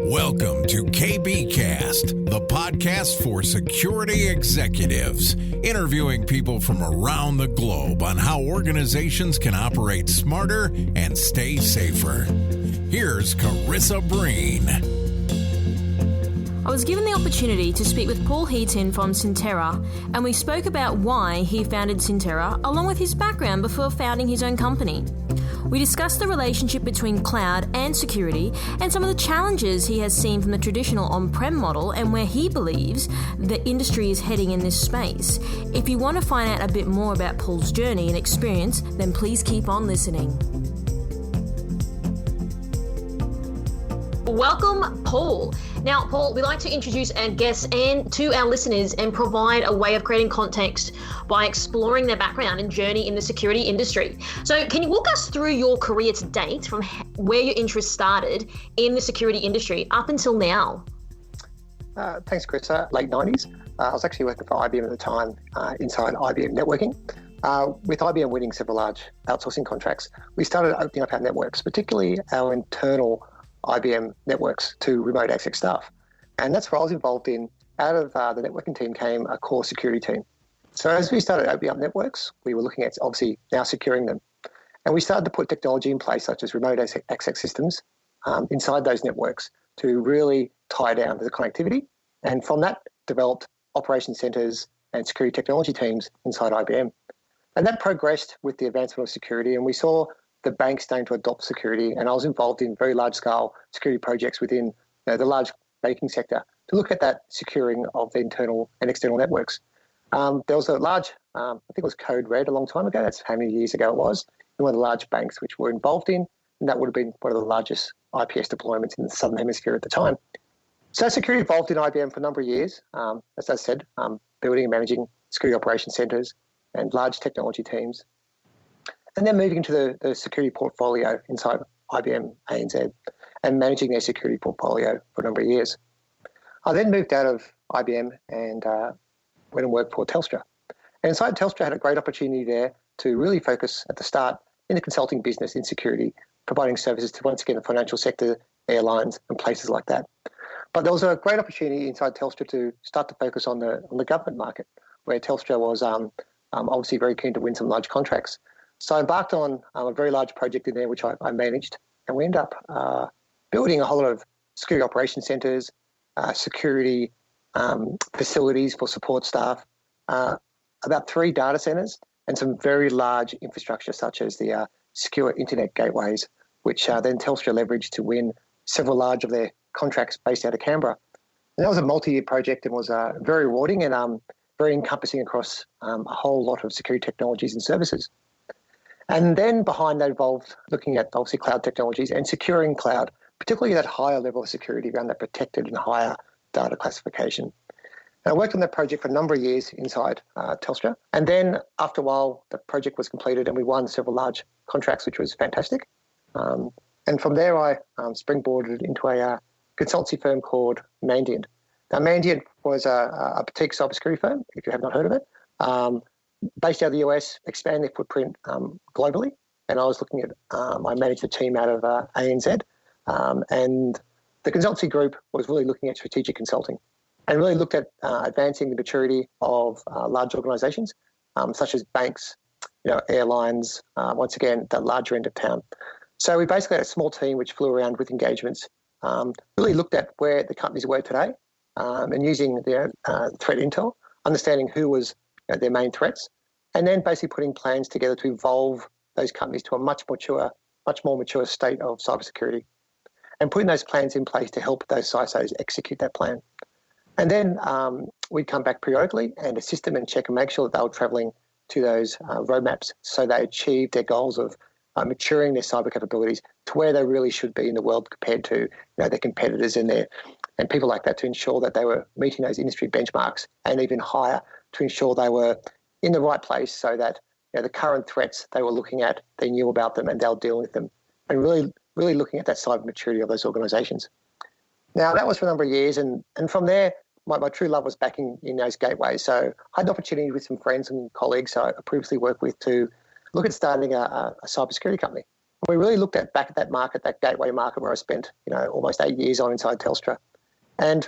Welcome to KBcast, the podcast for security executives, interviewing people from around the globe on how organizations can operate smarter and stay safer. Here's Carissa Breen. I was given the opportunity to speak with Paul Heaton from Synterra, and we spoke about why he founded Synterra, along with his background before founding his own company. We discussed the relationship between cloud and security and some of the challenges he has seen from the traditional on-prem model and where he believes the industry is heading in this space. If you want to find out a bit more about Paul's journey and experience, then please keep on listening. Welcome, Paul. Now, Paul, we like to introduce our guests and to our listeners and provide a way of creating context by exploring their background and journey in the security industry. So can you walk us through your career to date from where your interest started in the security industry up until now? Thanks, Chris. Late 90s. I was actually working for IBM at the time inside IBM networking. With IBM winning several large outsourcing contracts, we started opening up our networks, particularly our internal IBM networks to remote access staff. And that's what I was involved in. Out of the networking team came a core security team. So as we started opening up networks, we were looking at obviously now securing them. And we started to put technology in place such as remote access systems inside those networks to really tie down the connectivity. And from that developed operation centers and security technology teams inside IBM. And that progressed with the advancement of security, and we saw the banks starting to adopt security, and I was involved in very large-scale security projects within the large banking sector to look at that securing of the internal and external networks. There was a large, I think it was Code Red a long time ago, that's how many years ago it was, in one of the large banks which we're involved in, and that would have been one of the largest IPS deployments in the Southern Hemisphere at the time. So security evolved in IBM for a number of years, as I said, building and managing security operation centers and large technology teams. And then moving into the security portfolio inside IBM ANZ and managing their security portfolio for a number of years. I then moved out of IBM and went and worked for Telstra. And inside Telstra, I had a great opportunity there to really focus at the start in the consulting business in security, providing services to, once again, the financial sector, airlines and places like that. But there was a great opportunity inside Telstra to start to focus on the government market, where Telstra was obviously very keen to win some large contracts. So I embarked on a very large project in there, which I managed, and we ended up building a whole lot of security operation centres, security facilities for support staff, about 3 data centres, and some very large infrastructure such as the secure internet gateways, which then Telstra leveraged to win several large of their contracts based out of Canberra. And that was a multi-year project and was very rewarding and very encompassing across a whole lot of security technologies and services. And then behind that involved looking at obviously cloud technologies and securing cloud, particularly that higher level of security around that protected and higher data classification. And I worked on that project for a number of years inside Telstra. And then after a while, the project was completed and we won several large contracts, which was fantastic. And from there, I springboarded into a consultancy firm called Mandiant. Now, Mandiant was a boutique cybersecurity firm, if you have not heard of it. Based out of the US, expand their footprint globally. And I was looking at, I managed a team out of ANZ. And the consultancy group was really looking at strategic consulting and really looked at advancing the maturity of large organisations, such as banks, airlines, once again, the larger end of town. So we basically had a small team which flew around with engagements, really looked at where the companies were today and using their threat intel, understanding who was their main threats, and then basically putting plans together to evolve those companies to a much more mature state of cybersecurity, and putting those plans in place to help those CISOs execute that plan. And then we'd come back periodically and assist them and check and make sure that they were travelling to those roadmaps so they achieved their goals of maturing their cyber capabilities to where they really should be in the world compared to their competitors and people like that, to ensure that they were meeting those industry benchmarks and even higher, to ensure they were in the right place so that the current threats they were looking at, they knew about them and they were dealing with them, and really looking at that cyber maturity of those organisations. Now, that was for a number of years, and from there, my true love was back in those gateways. So I had the opportunity with some friends and colleagues I previously worked with to look at starting a cybersecurity company. We really looked back at that market, that gateway market where I spent, almost 8 years on inside Telstra. And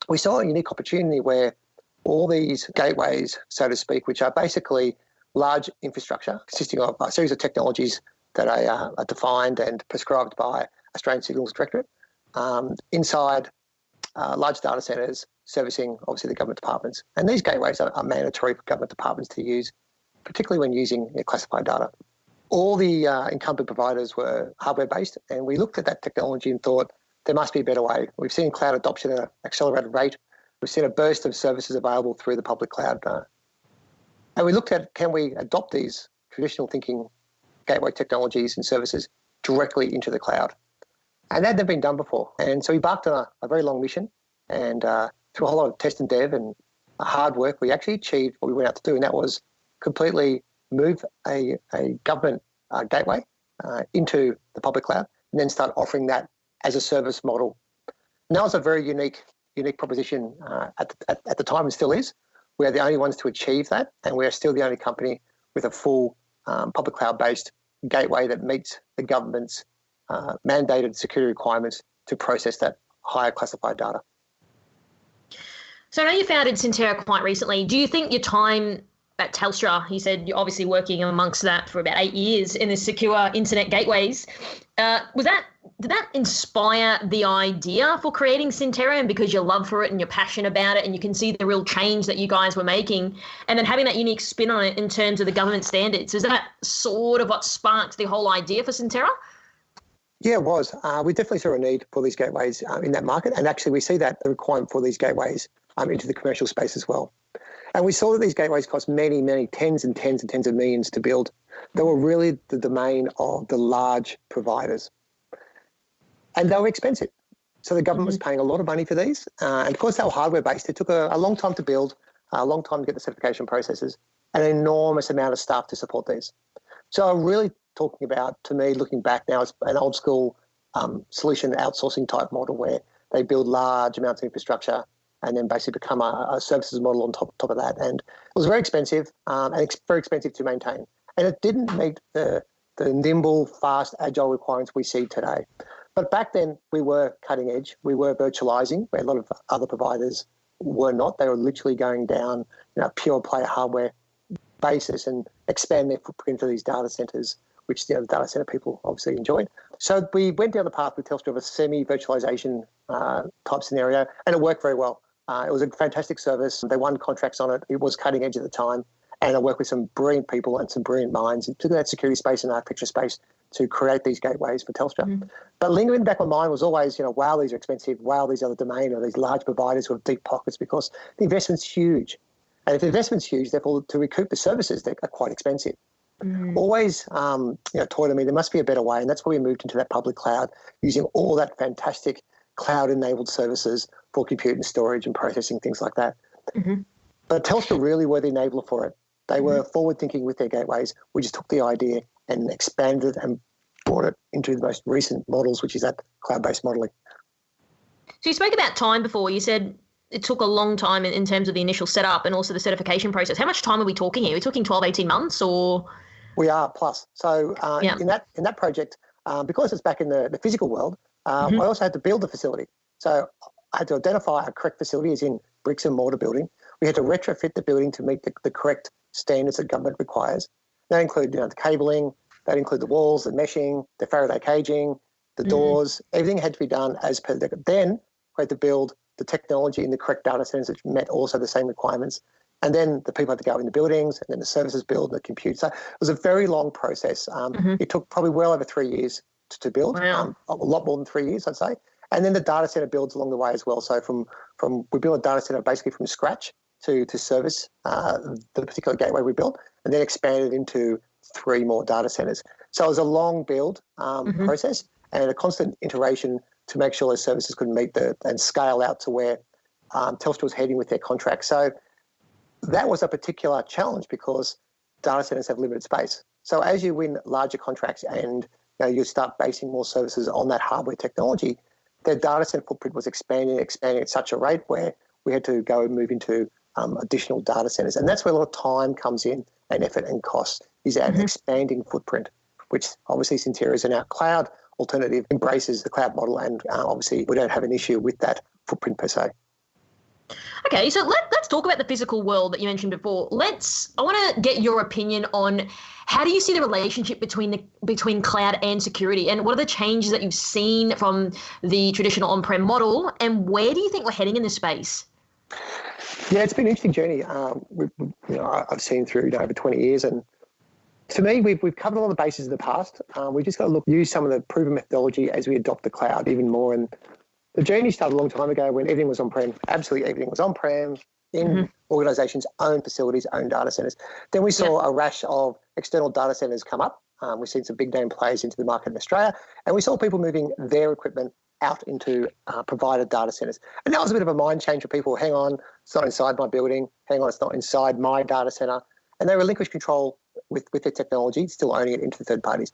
we saw a unique opportunity where all these gateways, so to speak, which are basically large infrastructure consisting of a series of technologies that are defined and prescribed by Australian Signals Directorate, inside large data centres servicing, obviously, the government departments. And these gateways are mandatory for government departments to use, particularly when using classified data. All the incumbent providers were hardware-based, and we looked at that technology and thought there must be a better way. We've seen cloud adoption at an accelerated rate. We've seen a burst of services available through the public cloud. And we looked at, can we adopt these traditional thinking gateway technologies and services directly into the cloud? And that hadn't been done before. And so we embarked on a very long mission, and through a whole lot of test and dev and hard work, we actually achieved what we went out to do, and that was completely move a government gateway into the public cloud and then start offering that as a service model. And that was a very unique proposition at the time, and still is. We are the only ones to achieve that, and we are still the only company with a full public cloud-based gateway that meets the government's mandated security requirements to process that higher classified data. So I know you founded Centera quite recently. Do you think your time at Telstra, you said you're obviously working amongst that for about 8 years in the secure internet gateways, did that inspire the idea for creating Centera, and because your love for it and you're passionate about it and you can see the real change that you guys were making, and then having that unique spin on it in terms of the government standards? Is that sort of what sparked the whole idea for Centera? Yeah, it was. We definitely saw a need for these gateways in that market, and actually we see that the requirement for these gateways into the commercial space as well. And we saw that these gateways cost many, many tens and tens and tens of millions to build. They were really the domain of the large providers. And they were expensive. So the government was paying a lot of money for these. And of course, they were hardware-based. It took a long time to build, a long time to get the certification processes, and an enormous amount of staff to support these. So I'm really talking about, to me, looking back now, it's an old school solution outsourcing type model where they build large amounts of infrastructure and then basically become a services model on top of that. And it was very expensive, and it's very expensive to maintain. And it didn't meet the nimble, fast, agile requirements we see today. But back then, we were cutting edge. We were virtualizing, where a lot of other providers were not. They were literally going down pure play hardware basis and expand their footprint into these data centers, which the data center people obviously enjoyed. So we went down the path with Telstra of a semi-virtualization type scenario, and it worked very well. It was a fantastic service. They won contracts on it. It was cutting edge at the time. And I worked with some brilliant people and some brilliant minds into that security space and architecture space to create these gateways for Telstra. But lingering back on mind was always, wow, these are expensive. Wow, these are the domain of these large providers who have deep pockets, because the investment's huge. And if the investment's huge, therefore, to recoup the services, they are quite expensive. Always taught me there must be a better way. And that's why we moved into that public cloud, using all that fantastic cloud-enabled services for compute and storage and processing, things like that. But Telstra really were the enabler for it. They were forward-thinking with their gateways. We just took the idea and expanded and brought it into the most recent models, which is that cloud-based modelling. So you spoke about time before. You said it took a long time in terms of the initial setup and also the certification process. How much time are we talking here? Are we talking 12, 18 months or? We are, plus. So in that project, because it's back in the physical world, I also had to build the facility. So I had to identify a correct facility, as in bricks and mortar building. We had to retrofit the building to meet the correct standards that government requires. That include the cabling, that include the walls, the meshing, the Faraday caging, the doors. Everything had to be done as per the. Then we had to build the technology in the correct data centers which met also the same requirements. And then the people had to go in the buildings, and then the services build, the compute. So it was a very long process. It took probably well over 3 years to build, a lot more than 3 years, I'd say. And then the data center builds along the way as well. So we built a data center basically from scratch to service the particular gateway we built, and then expanded into 3 more data centers. So it was a long build process and a constant iteration to make sure those services could meet and scale out to where Telstra was heading with their contracts. So that was a particular challenge because data centers have limited space. So as you win larger contracts and you start basing more services on that hardware technology, their data center footprint was expanding at such a rate where we had to go and move into additional data centers. And that's where a lot of time comes in, and effort and cost is at expanding footprint which obviously Centera in our cloud alternative embraces the cloud model, and obviously we don't have an issue with that footprint per se. Okay, so let's talk about the physical world that you mentioned before. I want to get your opinion on how do you see the relationship between cloud and security, and what are the changes that you've seen from the traditional on-prem model, and where do you think we're heading in this space? Yeah, it's been an interesting journey. I've seen through over 20 years, and to me, we've covered a lot of the bases in the past. We've just got to use some of the proven methodology as we adopt the cloud even more. And the journey started a long time ago when everything was on-prem. Absolutely everything was on-prem in organisations' own facilities, own data centres. Then we saw a rash of external data centres come up. We've seen some big name players into the market in Australia, and we saw people moving their equipment out into provided data centres. And that was a bit of a mind change for people. Hang on, it's not inside my building. Hang on, it's not inside my data centre. And they relinquished control with their technology, still owning it into the third parties.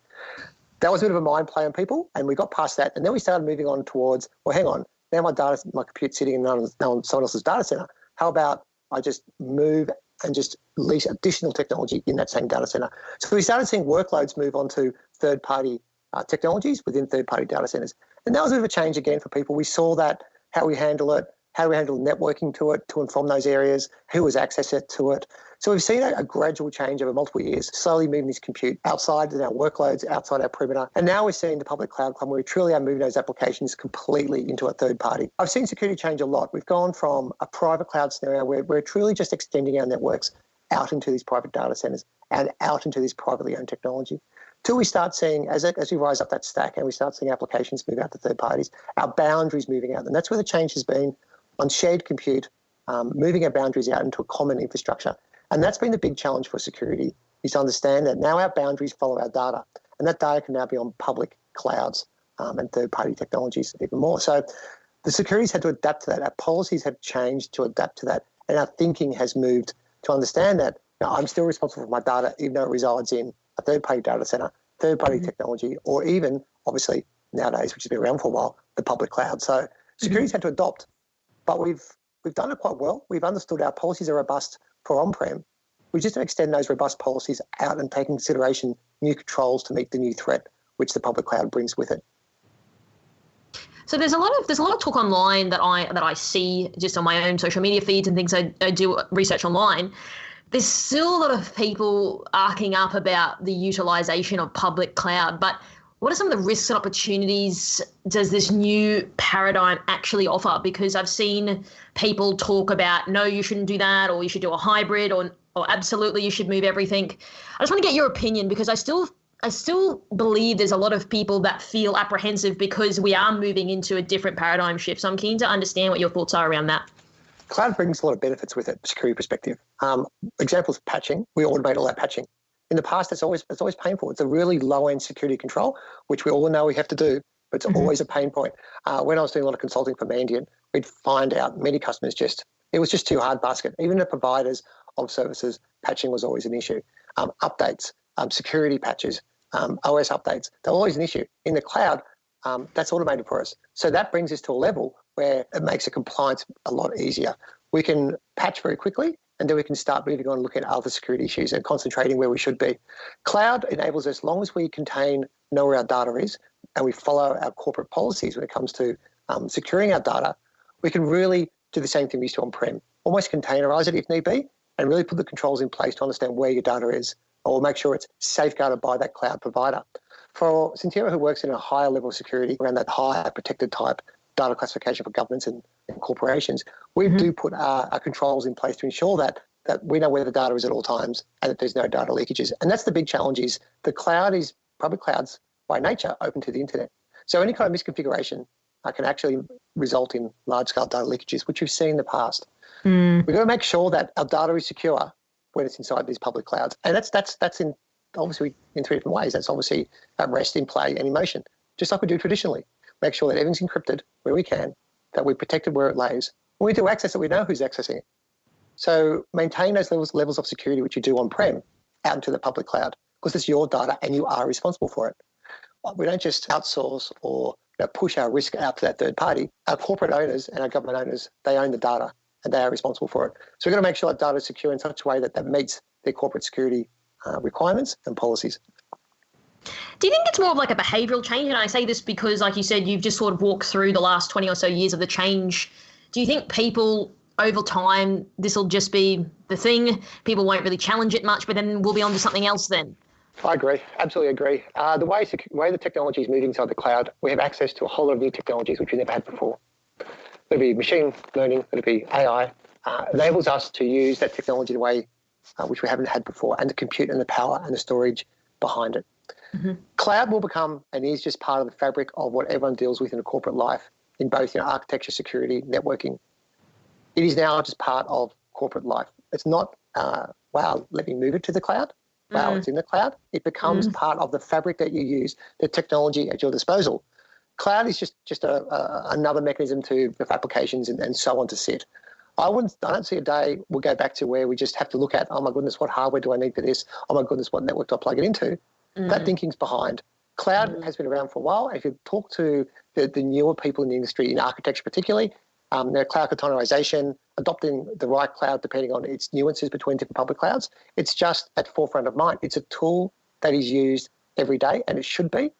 That was a bit of a mind play on people, and we got past that. And then we started moving on towards, well, hang on, now my computer's sitting in someone else's data center. How about I just move and just lease additional technology in that same data center? So we started seeing workloads move on to third-party technologies within third-party data centers. And that was a bit of a change again for people. We saw that, how we handle it, how do we handle networking to it, to and from those areas, who has access to it. So we've seen a gradual change over multiple years, slowly moving this compute outside our workloads, outside our perimeter. And now we're seeing the public cloud come where we truly are moving those applications completely into a third party. I've seen security change a lot. We've gone from a private cloud scenario where we're truly just extending our networks out into these private data centers and out into this privately owned technology, till we start seeing, as we rise up that stack and we start seeing applications move out to third parties, our boundaries moving out. And that's where the change has been on shared compute, moving our boundaries out into a common infrastructure. And that's been the big challenge for security, is to understand that now our boundaries follow our data, and that data can now be on public clouds and third-party technologies even more. So the security's had to adapt to that. Our policies have changed to adapt to that, and our thinking has moved to understand that I'm still responsible for my data, even though it resides in a third-party data center, third-party technology, or even, obviously, nowadays, which has been around for a while, the public cloud. So security's had to adopt, but we've done it quite well. We've understood our policies are robust for on-prem. We just extend those robust policies out and take into consideration new controls to meet the new threat which the public cloud brings with it. So there's a lot of talk online that I see just on my own social media feeds and things. I do research online. There's still a lot of people arcing up about the utilization of public cloud, but what are some of the risks and opportunities does this new paradigm actually offer? Because I've seen people talk about, no, you shouldn't do that, or you should do a hybrid, or absolutely you should move everything. I just want to get your opinion, because I still believe there's a lot of people that feel apprehensive because we are moving into a different paradigm shift. So I'm keen to understand what your thoughts are around that. Cloud brings a lot of benefits with it, security perspective. Examples of patching, we automate all that patching. In the past, it's always painful. It's a really low-end security control, which we all know we have to do, but it's always a pain point. When I was doing a lot of consulting for Mandiant, we'd find out many customers it was just too hard basket. Even the providers of services, patching was always an issue. Updates, security patches, OS updates, they're always an issue. In the cloud, that's automated for us. So that brings us to a level where it makes the compliance a lot easier. We can patch very quickly, and then we can start moving on and looking at other security issues and concentrating where we should be. Cloud enables us, as long as we know where our data is, and we follow our corporate policies when it comes to securing our data, we can really do the same thing we used to on-prem, almost containerize it if need be, and really put the controls in place to understand where your data is, or make sure it's safeguarded by that cloud provider. For Centera, who works in a higher level of security around that higher protected type data classification for governments and corporations, we do put our controls in place to ensure that we know where the data is at all times and that there's no data leakages. And that's the big challenge, is the cloud is, public clouds by nature, open to the internet. So any kind of misconfiguration can actually result in large-scale data leakages, which we've seen in the past. We've got to make sure that our data is secure when it's inside these public clouds. And that's in obviously in three different ways. That's obviously at rest, in play, and in motion, just like we do traditionally. Make sure that everything's encrypted where we can, that we protect it where it lays. When we do access it, we know who's accessing it. So maintain those levels of security which you do on-prem out into the public cloud, because it's your data and you are responsible for it. We don't just outsource or push our risk out to that third party. Our corporate owners and our government owners, they own the data and they are responsible for it. So we've got to make sure that data is secure in such a way that meets their corporate security requirements and policies. Do you think it's more of like a behavioural change? And I say this because, like you said, you've just sort of walked through the last 20 or so years of the change. Do you think people over time, this will just be the thing? People won't really challenge it much, but then we'll be on to something else then? I agree. Absolutely agree. The way the technology is moving inside the cloud, we have access to a whole lot of new technologies which we never had before. It'll be machine learning, it'll be AI. Enables us to use that technology the way which we haven't had before, and the compute and the power and the storage behind it. Mm-hmm. Cloud will become and is just part of the fabric of what everyone deals with in a corporate life, in both architecture, security, networking. It is now just part of corporate life. It's not, wow, let me move it to the cloud. Wow, it's in the cloud. It becomes part of the fabric that you use, the technology at your disposal. Cloud is just another mechanism for applications and so on to sit. I don't see a day we'll go back to where we just have to look at, oh my goodness, what hardware do I need for this? Oh my goodness, what network do I plug it into? That thinking's behind. Cloud has been around for a while. If you talk to the newer people in the industry, in architecture particularly, cloud containerization, adopting the right cloud depending on its nuances between different public clouds, it's just at forefront of mind. It's a tool that is used every day, and it should be.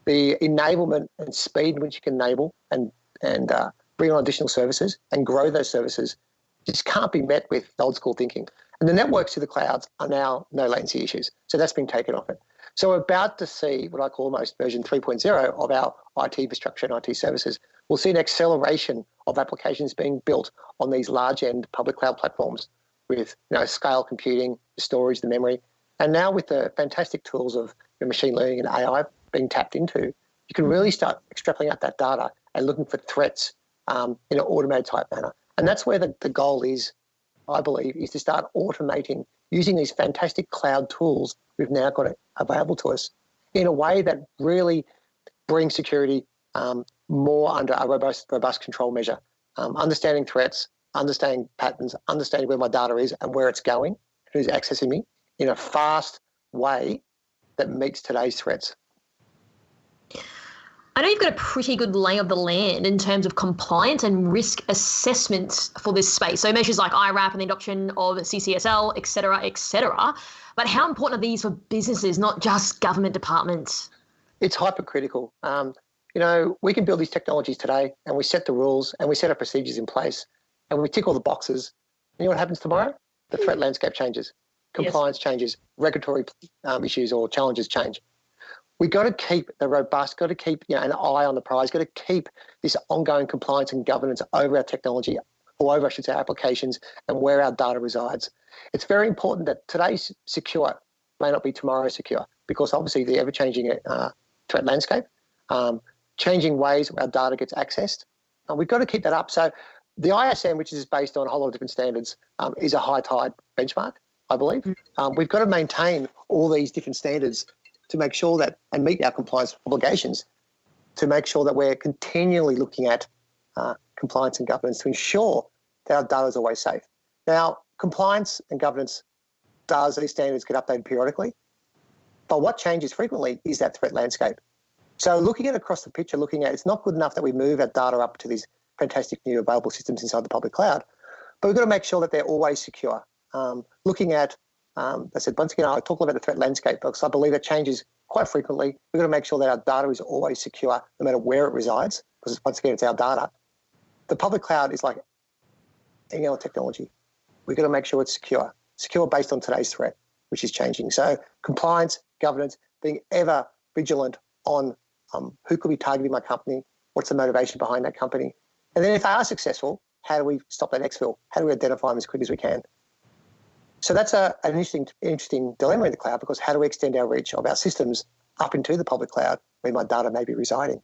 The enablement and speed in which you can enable and bring on additional services and grow those services just can't be met with old school thinking. And the networks to the clouds are now no latency issues. So that's been taken off it. So we're about to see what I call almost version 3.0 of our IT infrastructure and IT services. We'll see an acceleration of applications being built on these large end public cloud platforms with scale computing, the storage, the memory. And now with the fantastic tools of machine learning and AI being tapped into, you can really start extrapolating out that data and looking for threats in an automated type manner. And that's where the goal is, I believe, is to start automating using these fantastic cloud tools we've now got available to us in a way that really brings security more under a robust control measure, understanding threats, understanding patterns, understanding where my data is and where it's going, who's accessing me in a fast way that meets today's threats. I know you've got a pretty good lay of the land in terms of compliance and risk assessments for this space. So measures like IRAP and the adoption of CCSL, et cetera, et cetera. But how important are these for businesses, not just government departments? It's hypercritical. We can build these technologies today and we set the rules and we set our procedures in place and we tick all the boxes. You know what happens tomorrow? The threat landscape changes, compliance changes, regulatory issues or challenges change. We've got to keep the robust, got to keep an eye on the prize, got to keep this ongoing compliance and governance over our technology, or over, I should say, applications and where our data resides. It's very important that today's secure may not be tomorrow's secure, because obviously the ever-changing threat landscape, changing ways our data gets accessed, we've got to keep that up. So the ISM, which is based on a whole lot of different standards, is a high tide benchmark, I believe. We've got to maintain all these different standards to make sure that, and meet our compliance obligations, to make sure that we're continually looking at compliance and governance to ensure that our data is always safe. Now, compliance and governance these standards get updated periodically, but what changes frequently is that threat landscape. So looking at across the picture, it's not good enough that we move our data up to these fantastic new available systems inside the public cloud, but we've got to make sure that they're always secure. Looking at I said, once again, I talk about the threat landscape because I believe it changes quite frequently. We've got to make sure that our data is always secure no matter where it resides, because once again, it's our data. The public cloud is like any other technology. We've got to make sure it's secure based on today's threat, which is changing. So compliance, governance, being ever vigilant on who could be targeting my company, what's the motivation behind that company. And then if they are successful, how do we stop that exfil? How do we identify them as quick as we can? So that's an interesting dilemma in the cloud, because how do we extend our reach of our systems up into the public cloud where my data may be residing?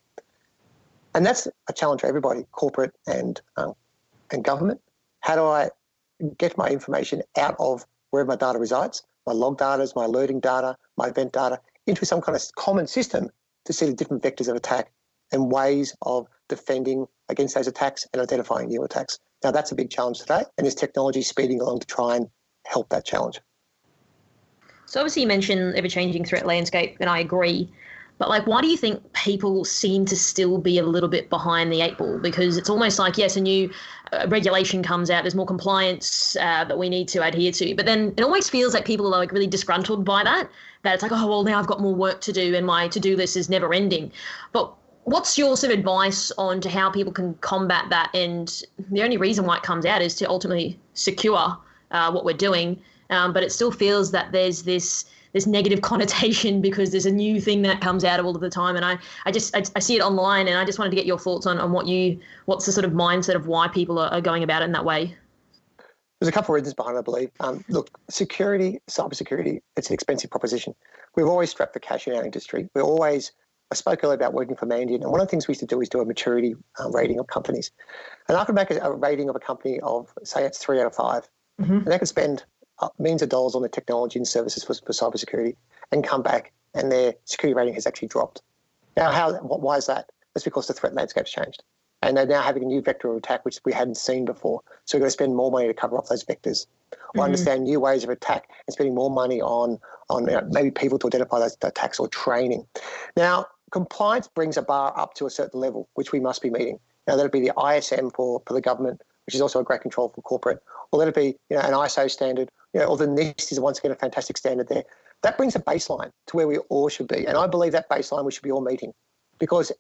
And that's a challenge for everybody, corporate and government. How do I get my information out of where my data resides, my log data, my alerting data, my event data, into some kind of common system to see the different vectors of attack and ways of defending against those attacks and identifying new attacks? Now, that's a big challenge today, and there's technology speeding along to try and help that challenge. So obviously you mentioned ever-changing threat landscape, and I agree. But like, why do you think people seem to still be a little bit behind the eight ball? Because it's almost like, yes, a new regulation comes out, there's more compliance that we need to adhere to. But then it almost feels like people are like really disgruntled by that it's like, oh, well, now I've got more work to do and my to-do list is never ending. But what's your sort of advice on to how people can combat that? And the only reason why it comes out is to ultimately secure what we're doing. But it still feels that there's this negative connotation because there's a new thing that comes out all of the time. And I see it online, and I just wanted to get your thoughts on what's the sort of mindset of why people are going about it in that way. There's a couple of reasons behind it, I believe. Look, cybersecurity, it's an expensive proposition. We've always strapped the cash in our industry. I spoke earlier about working for Mandiant, and one of the things we used to do is do a maturity rating of companies. And I could make a rating of a company of, say, it's 3 out of 5. Mm-hmm. And they could spend millions of dollars on the technology and services for cybersecurity and come back and their security rating has actually dropped. Now, why is that? That's because the threat landscape's changed. And they're now having a new vector of attack, which we hadn't seen before. So we've got to spend more money to cover off those vectors. Or understand new ways of attack and spending more money on maybe people to identify those attacks or training. Now, compliance brings a bar up to a certain level, which we must be meeting. Now, that'll be the ISM for the government, which is also a great control for corporate, or let it be an ISO standard, or the NIST is once again a fantastic standard there. That brings a baseline to where we all should be. And I believe that baseline we should be all meeting because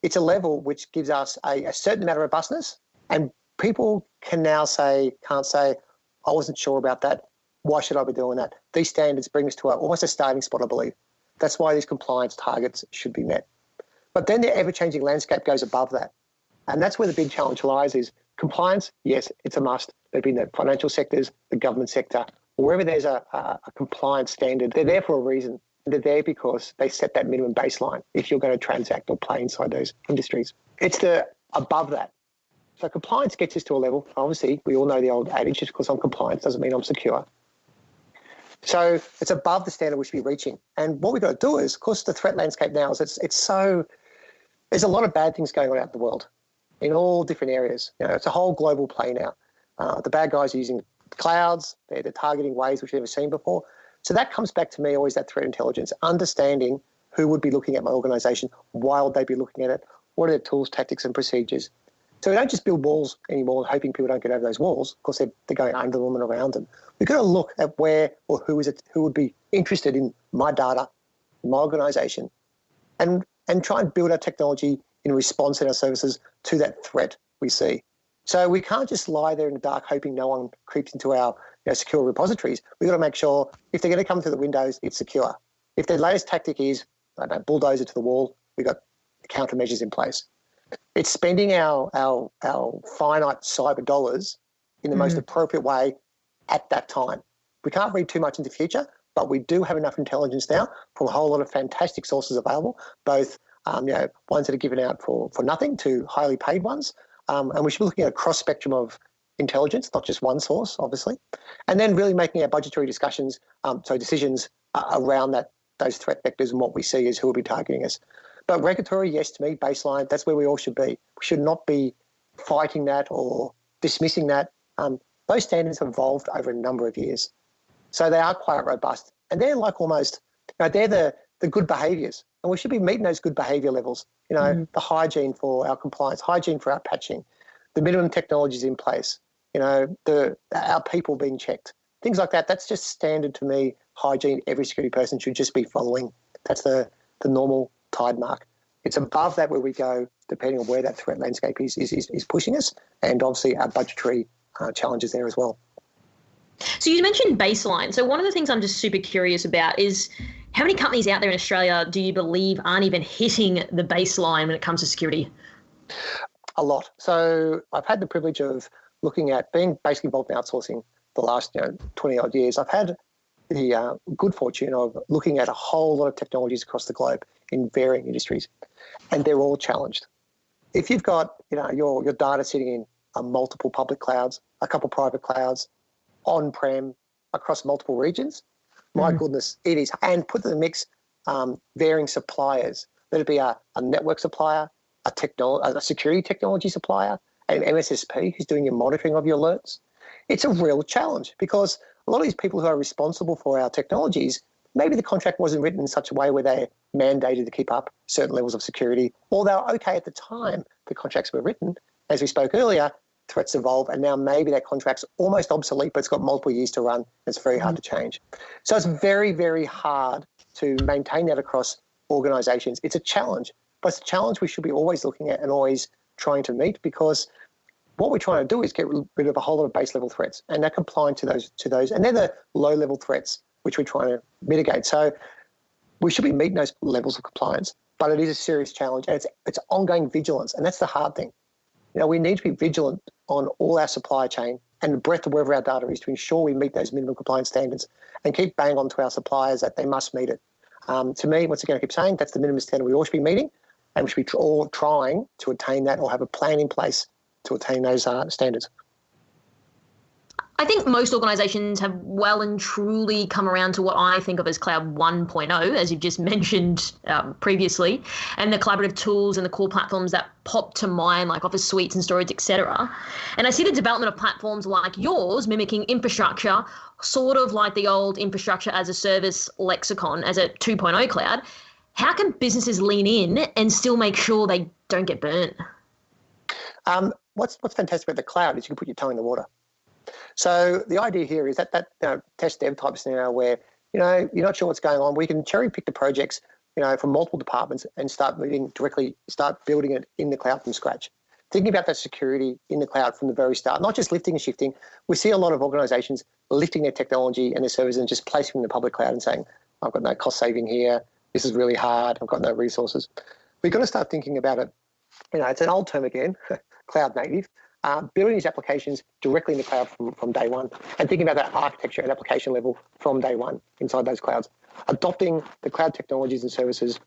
it's a level which gives us a certain amount of robustness, and people can't say, I wasn't sure about that. Why should I be doing that? These standards bring us to almost a starting spot, I believe. That's why these compliance targets should be met. But then the ever-changing landscape goes above that. And that's where the big challenge lies is compliance, yes, it's a must. There'd be in the financial sectors, the government sector, wherever there's a compliance standard, they're there for a reason. They're there because they set that minimum baseline if you're going to transact or play inside those industries. It's the above that. So compliance gets us to a level. Obviously, we all know the old adage, just because I'm compliant doesn't mean I'm secure. So it's above the standard we should be reaching. And what we've got to do is, of course, the threat landscape now is there's a lot of bad things going on out in the world in all different areas. It's a whole global play now. The bad guys are using clouds. They're targeting ways which we've never seen before. So that comes back to me always that threat intelligence, understanding who would be looking at my organisation, why would they be looking at it, what are their tools, tactics and procedures. So we don't just build walls anymore hoping people don't get over those walls because they're going under them and around them. We've got to look at where or who would be interested in my data, my organisation, and try and build our technology in response and our services to that threat we see. So we can't just lie there in the dark hoping no one creeps into our secure repositories. We've got to make sure if they're going to come through the windows, it's secure. If their latest tactic is, bulldozer to the wall, we've got countermeasures in place. It's spending our finite cyber dollars in the most appropriate way at that time. We can't read too much into the future, but we do have enough intelligence now from a whole lot of fantastic sources available, both ones that are given out for nothing to highly paid ones. And we should be looking at a cross spectrum of intelligence, not just one source, obviously, and then really making our budgetary decisions around those threat vectors and what we see is who will be targeting us. But regulatory, yes, to me, baseline, that's where we all should be. We should not be fighting that or dismissing that. Those standards have evolved over a number of years. So they are quite robust. And they're like almost, they're the good behaviours. And we should be meeting those good behaviour levels, the hygiene for our compliance, hygiene for our patching, the minimum technologies in place, our people being checked, things like that. That's just standard to me, hygiene every security person should just be following. That's the normal tide mark. It's above that where we go, depending on where that threat landscape is pushing us, and obviously our budgetary challenges there as well. So you mentioned baseline. So one of the things I'm just super curious about is how many companies out there in Australia do you believe aren't even hitting the baseline when it comes to security? A lot. So I've had the privilege of looking at being basically involved in outsourcing the last 20 odd years. I've had the good fortune of looking at a whole lot of technologies across the globe in varying industries, and they're all challenged. If you've got your data sitting in multiple public clouds, a couple private clouds, on-prem, across multiple regions, my goodness, it is. And put in the mix varying suppliers. Let it be a network supplier, a security technology supplier, an MSSP who's doing your monitoring of your alerts. It's a real challenge because a lot of these people who are responsible for our technologies, maybe the contract wasn't written in such a way where they're mandated to keep up certain levels of security, or they were okay at the time the contracts were written. As we spoke earlier, threats evolve, and now maybe that contract's almost obsolete, but it's got multiple years to run. It's very hard to change. So it's very, very hard to maintain that across organisations. It's a challenge, but it's a challenge we should be always looking at and always trying to meet, because what we're trying to do is get rid of a whole lot of base level threats, and they're compliant to those, and they're the low level threats which we're trying to mitigate. So we should be meeting those levels of compliance, but it is a serious challenge, and it's ongoing vigilance, and that's the hard thing. We need to be vigilant on all our supply chain and the breadth of wherever our data is to ensure we meet those minimum compliance standards and keep banging on to our suppliers that they must meet it. To me, once again, I keep saying that's the minimum standard we all should be meeting, and we should be all trying to attain that or have a plan in place to attain those standards. I think most organisations have well and truly come around to what I think of as Cloud 1.0, as you've just mentioned previously, and the collaborative tools and the core platforms that pop to mind, like Office suites and storage, etc. And I see the development of platforms like yours mimicking infrastructure, sort of like the old infrastructure as a service lexicon as a 2.0 cloud. How can businesses lean in and still make sure they don't get burnt? What's fantastic about the cloud is you can put your toe in the water. So the idea here is that test dev type scenario where, you're not sure what's going on. We can cherry pick the projects, from multiple departments and start building it in the cloud from scratch. Thinking about that security in the cloud from the very start, not just lifting and shifting. We see a lot of organisations lifting their technology and their services and just placing them in the public cloud and saying, I've got no cost saving here. This is really hard. I've got no resources. We've got to start thinking about it. It's an old term again, cloud native. Building these applications directly in the cloud from day one, and thinking about that architecture and application level from day one inside those clouds. Adopting the cloud technologies and services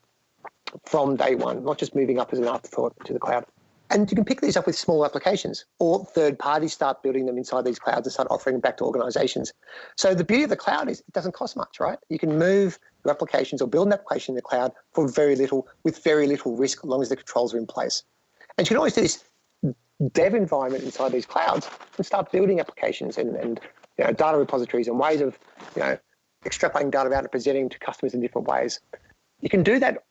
from day one, not just moving up as an afterthought to the cloud. And you can pick these up with small applications, or third parties start building them inside these clouds and start offering them back to organisations. So the beauty of the cloud is it doesn't cost much, right? You can move your applications or build an application in the cloud for very little, with very little risk, as long as the controls are in place. And you can always do this dev environment inside these clouds and start building applications and data repositories and ways of extrapolating data out and presenting to customers in different ways. You can do that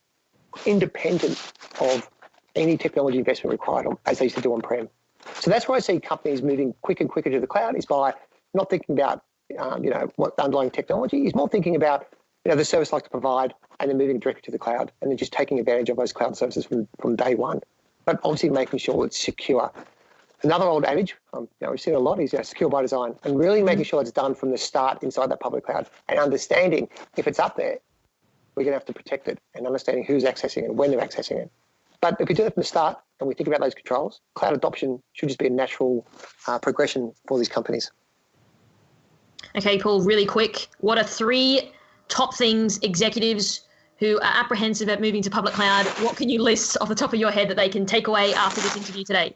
independent of any technology investment required, as they used to do on-prem. So that's why I see companies moving quicker and quicker to the cloud, is by not thinking about what the underlying technology is, more thinking about the service like to provide, and then moving directly to the cloud, and then just taking advantage of those cloud services from day one. But obviously making sure it's secure. Another old adage, we've seen a lot, is secure by design, and really making sure it's done from the start inside that public cloud, and understanding if it's up there, we're going to have to protect it, and understanding who's accessing it and when they're accessing it. But if we do it from the start and we think about those controls, cloud adoption should just be a natural progression for these companies. Okay, Paul, really quick. What are 3 top things executives who are apprehensive at moving to public cloud, what can you list off the top of your head that they can take away after this interview today?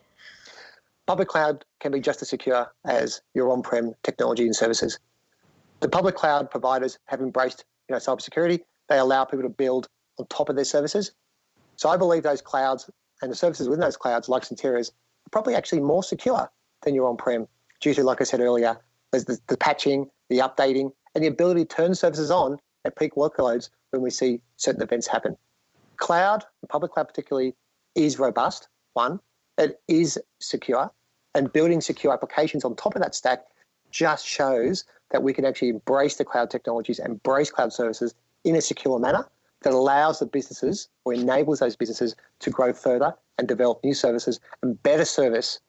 Public cloud can be just as secure as your on-prem technology and services. The public cloud providers have embraced cybersecurity. They allow people to build on top of their services. So I believe those clouds and the services within those clouds, like Centera's, are probably actually more secure than your on-prem, due to, like I said earlier, there's the patching, the updating, and the ability to turn services on at peak workloads when we see certain events happen. Cloud, the public cloud particularly, is robust, one. It is secure, and building secure applications on top of that stack just shows that we can actually embrace the cloud technologies and embrace cloud services in a secure manner that allows the businesses, or enables those businesses, to grow further and develop new services and better service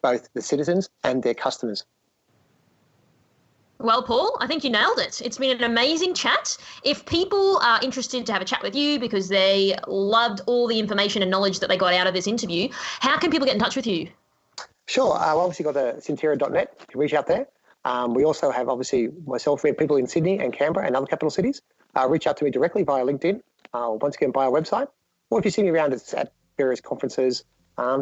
both the citizens and their customers. Well, Paul, I think you nailed it. It's been an amazing chat. If people are interested to have a chat with you because they loved all the information and knowledge that they got out of this interview, how can people get in touch with you? Sure. Obviously got the Centera.net. You can reach out there. We also have, obviously, myself, we have people in Sydney and Canberra and other capital cities. Reach out to me directly via LinkedIn, once again, via our website. Or if you see me around at various conferences,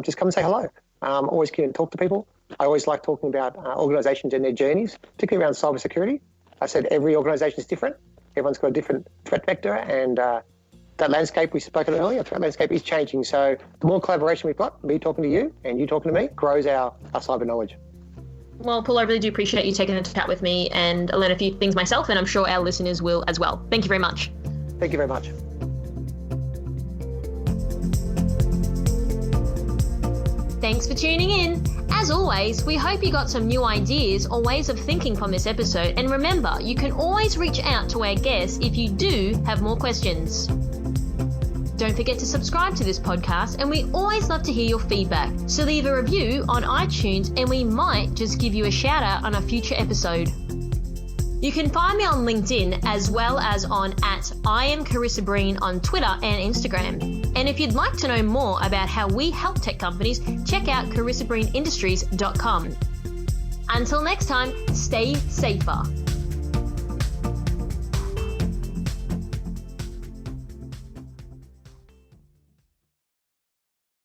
just come and say hello. Always keen to talk to people. I always like talking about organisations and their journeys, particularly around cybersecurity. I said every organisation is different. Everyone's got a different threat vector, and that landscape we spoke about earlier, threat landscape is changing. So the more collaboration we've got, me talking to you and you talking to me, grows our cyber knowledge. Well, Paul, I really do appreciate you taking the chat with me, and I learned a few things myself, and I'm sure our listeners will as well. Thank you very much. Thank you very much. Thanks for tuning in. As always, we hope you got some new ideas or ways of thinking from this episode. And remember, you can always reach out to our guests if you do have more questions. Don't forget to subscribe to this podcast, and we always love to hear your feedback. So leave a review on iTunes and we might just give you a shout out on a future episode. You can find me on LinkedIn as well as on @IamCarissaBreen on Twitter and Instagram. And if you'd like to know more about how we help tech companies, check out carissabreenindustries.com. Until next time, stay safer.